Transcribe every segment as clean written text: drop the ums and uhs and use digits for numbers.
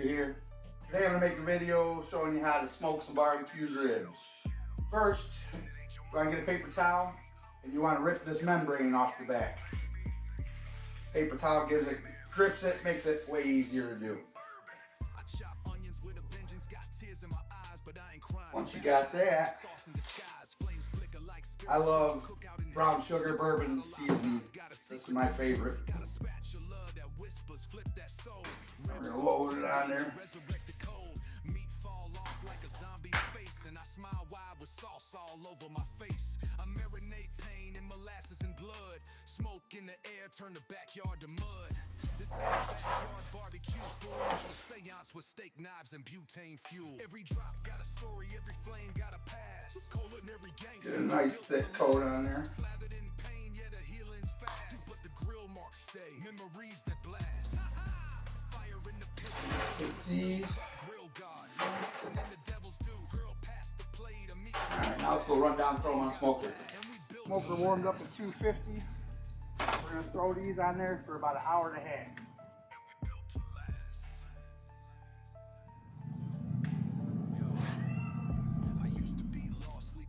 here. Today I'm going to make a video showing you how to smoke some barbecued ribs. First, you're going to get a paper towel and you want to rip this membrane off the back. Paper towel grips it, makes it way easier to do. Once you got that, I love brown sugar bourbon seasoning. This is my favorite. We're gonna load it on there. Smoke in the air, turn the backyard to mud. This ain't backyard barbecue food. Seance with steak knives and butane fuel. Every drop got a story, every flame got a past. Culinary Gangsta. Get a nice thick coat on there. Slathered in pain, yeah, the healing's fast. But the grill marks stay, memories that blast. Fire in the pit. These. Grill God. And then the devil's do. Girl, pass the plate. Alright, now let's go run down and throw them on the smoker. Smoker warmed up at 250. We're going to throw these on there for about an hour and a half.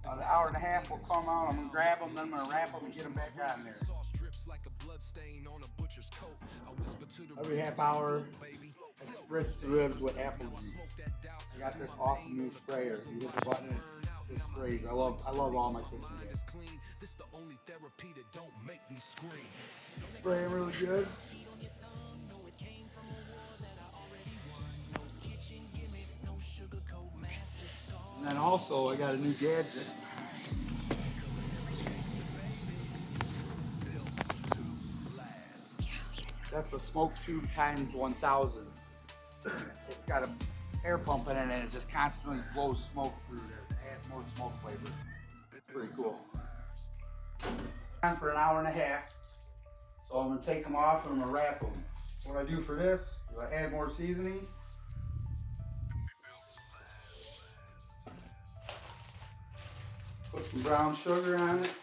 About an hour and a half will come out. I'm going to grab them, then I'm going to wrap them and get them back on there. Every half hour, I spritz the ribs with apple juice. I got this awesome new sprayer. You hit the button, it sprays. I love all my kitchen gas. Spraying really good. And then also I got a new gadget. That's a smoke tube times 1000. It's got an air pump in it and it just constantly blows smoke through there to add more smoke flavor. It's pretty cool. On for an hour and a half. So I'm going to take them off and I'm going to wrap them. What I do for this is I add more seasoning. Put some brown sugar on it.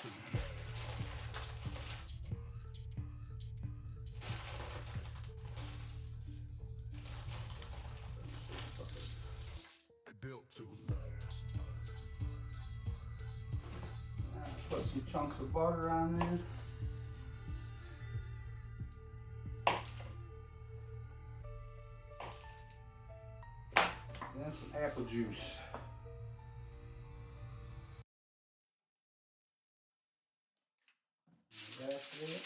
Put some chunks of butter on there. And some apple juice. That's it.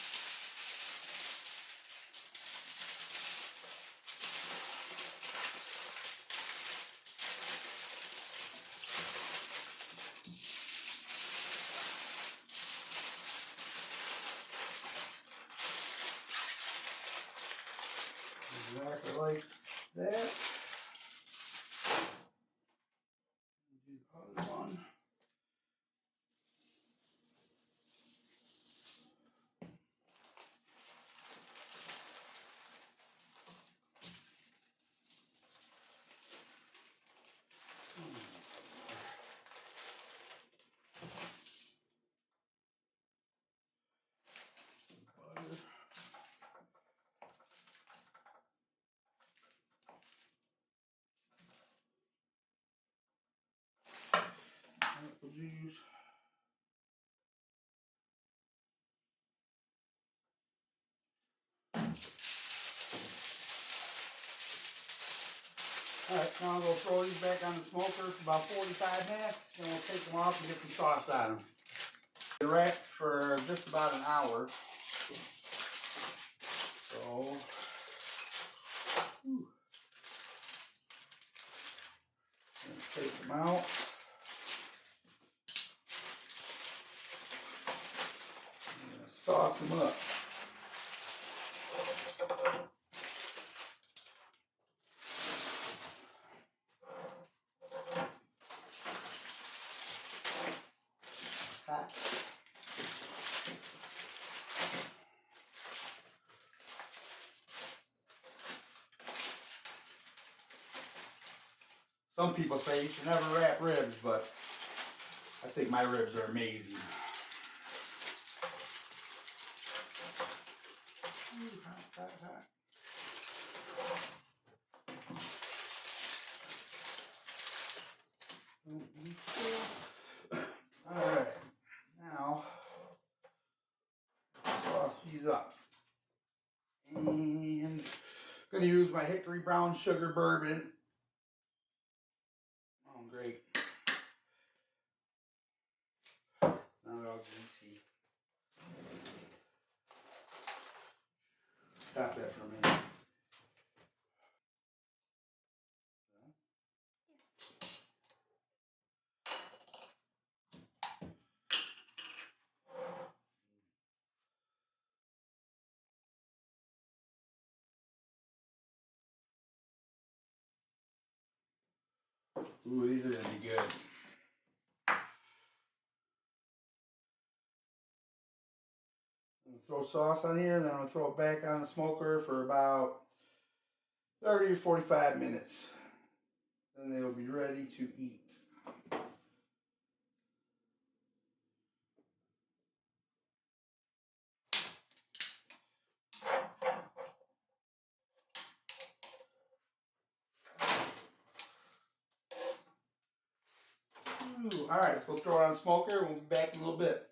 Exactly like that. Do the other one. Apple juice. Alright, now I'm going to throw these back on the smoker for about 45 minutes, and we'll take them off and get some sauce on them. They're wrapped for just about an hour. So, take them out. Sauce them up. Hot. Some people say you should never wrap ribs, but I think my ribs are amazing. Ooh, hot, hot, hot. these up. And I'm going to use my hickory brown sugar bourbon. Oh, great. Now they're all greasy. Stop that for a minute. Ooh, these are going to be good. I'm going to throw sauce on here, then I'm going to throw it back on the smoker for about 30 to 45 minutes. Then they will be ready to eat. Ooh, all right, let's go throw it on the smoker and we'll be back in a little bit.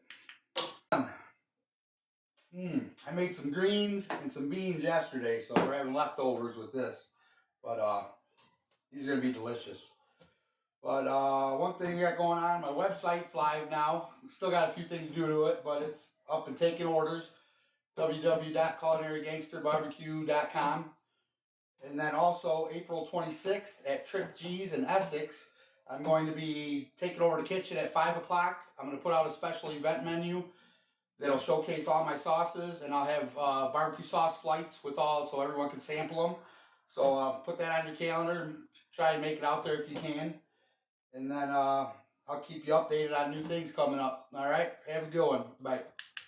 I made some greens and some beans yesterday, so we're having leftovers with this. But these are going to be delicious. But one thing I got going on, my website's live now. Still got a few things to do to it, but it's up and taking orders. www.culinarygangsterbarbecue.com. And then also April 26th at Trick G's in Essex, I'm going to be taking over the kitchen at 5 o'clock. I'm going to put out a special event menu that'll showcase all my sauces, and I'll have barbecue sauce flights with all, so everyone can sample them. So put that on your calendar and try and make it out there if you can. And then I'll keep you updated on new things coming up. All right, have a good one. Bye.